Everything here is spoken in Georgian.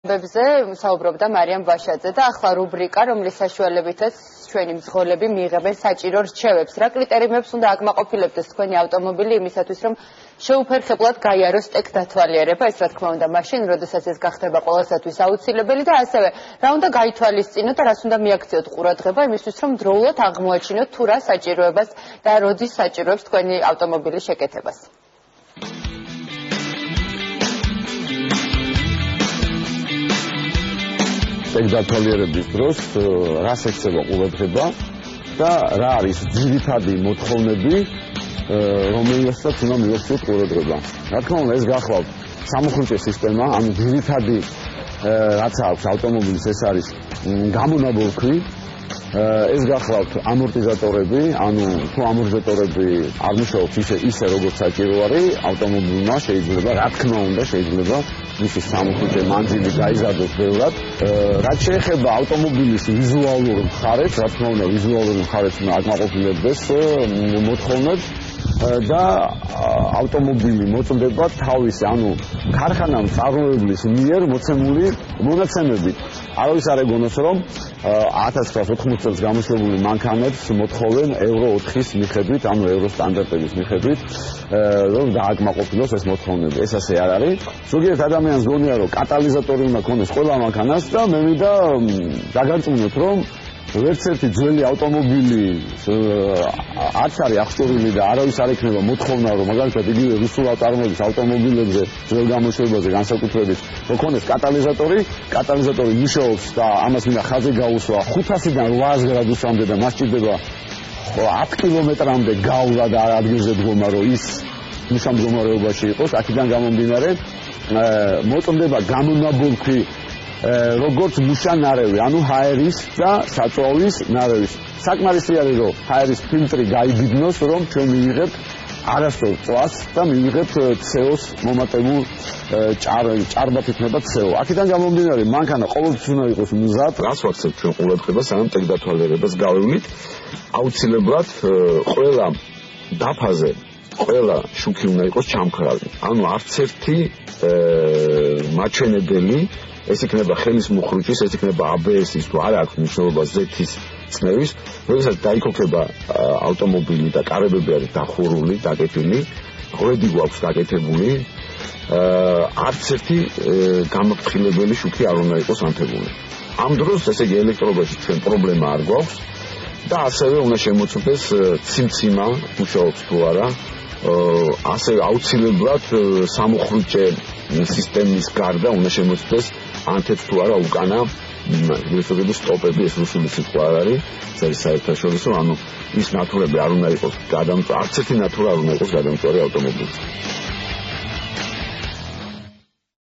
ბებზე საუბრობდა მარიამ ბაშაძე და ახლა რუბრიკა, რომლის საშუალებითაც ჩვენი მძღოლები მიიღებენ საჭირო რჩევებს. რა კრიტერიუმებს უნდა აკმაყოფილებდეს თქვენი ავტომობილი იმისათვის, რომ შეუფერხებლად გაიაროს ტექ-დათვალიერება, ეს რა თქმა უნდა მაშინ, როდესაც ეს გახდება ყველასათვის აუცილებელი და ასევე რა უნდა გაითვალისწინოთ და რას უნდა მიაქციოთ ყურადღება იმისთვის, რომ დროულად აღმოაჩინოთ თუ რა საჭიროებას და როდის საჭიროებს თქვენი ავტომობილის შეკეთებას. ტექ-დათვალიერების დროს რას ექცევა ყურადღება და რა არის ძირითადი მოთხოვნები, რომელსაც უნდა მივაქციოთ ყურადღება. რა თქმა უნდა, ეს გახლავთ სამუხრუჭე სისტემა, ანუ ძირითადი რაც აქვს ავტომობილის, ეს არის გამონაბოლქვი, ეს გახლავთ ამორტიზატორები, ანუ თუ ამორტიზატორები არ მუშაობს ისე როგორც საჭირო არის, ავტომობილმა შეიძლება, რა თქმა უნდა, შეიძლება მისი სამუხრუჭე მანძილი გაიზარდოს ბევრად. რაც შეეხება ავტომობილის ვიზუალურ მხარეს, რა თქმა უნდა, ვიზუალური მხარეს უნდა აკმაყოფილებდეს მოთხოვნებს და ავტომობილი მოწმდება თავისი, ანუ ქარხანამ წარმოებლის მიერ მოცემული მონაცემებით. არავის არ ეგონოს, რომ 1980 წელს გამოშვებული მანქანებს მოთხოვენ Euro 4-ის მიხედვით, ანუ Euro სტანდარტების მიხედვით, რომ დააკმაყოფილოს ეს მოთხოვნები. ეს ასე არ არის. ზოგიერთ ადამიანს გონია, რომ კატალიზატორი უნდა ქონდეს ყველა მანქანას და მე მინდა დაგარწმუნოთ, რომ ვერც ერთი ძველი ავტომობილი არც არის აღჭურვილი და არავის არ ექნება მოთხოვნა, რომ მაგალითად იგივე რუსულ წარმოების ავტომობილებზე ძველ გამოშვებაზე განსაკუთრებით მოქონდეს კატალიზატორი მუშაობს და ამას მინდა ხაზი გაუსვა 500-დან 800 გრადუსამდე და მას ჭირდება 10 კილომეტრამდე გავლა და ადგილზე დგომა, რომ ის მუშა მდგომარეობაში იყოს. აქედან გამომდინარე მოწმდება გამონაბოლქვი როგორც მუშა ნარევი, ანუ ჰაერის და საწვავის ნარევის. საკმარისი არის, რომ ჰაერის ფილტრი გაიგიდნოს, რომ ჩვენ მივიღებთ არასწორ წვას და მივიღებთ CO-ს მომატებულ ჭარბად იქნება CO. აქედან გამომდინარე, მანქანა ყოველთვის უნდა იყოს მზად. რას ვაქცევთ ჩვენ ყურადღებას, სანამ ტექ-დათვალიერებას გავევლით, აუცილებლად ყველა დაფაზე, ყველა შუქი უნდა იყოს ჩამქრალი. ანუ არც ერთი მაჩვენებელი, ეს იქნება ხელის მუხრუჭის, ეს იქნება ABS-ის, თუ არ აქვს მნიშვნელობა Z-ის წნევის, როდესაც დაიქოქება ავტომობილი და კარებები არის დახურული, დაკეტილი, ღვედი გვაქვს გაკეთებული, არც ერთი გამაფრთხილებელი შუქი არ უნდა იყოს ანთებული. ამ დროს, ესე იგი, ელექტრობაში ჩვენ პრობლემა არ გვაქვს და ასევე უნდა შემოწმდეს ციმციმა მუშაობს თუ არა, ასევე აუცილებლად სამუხრუჭე სისტემის გარდა უნდა შემოწმდეს ანთებს თუ არა უკანა ისეთი სტოპები, ეს რუსული სიტყვა არის, ეს არის საერთაშორისო, ანუ ის ნათურები არ უნდა იყოს არც ერთი ნათურა არ უნდა იყოს გადამწვარი ავტომობილს.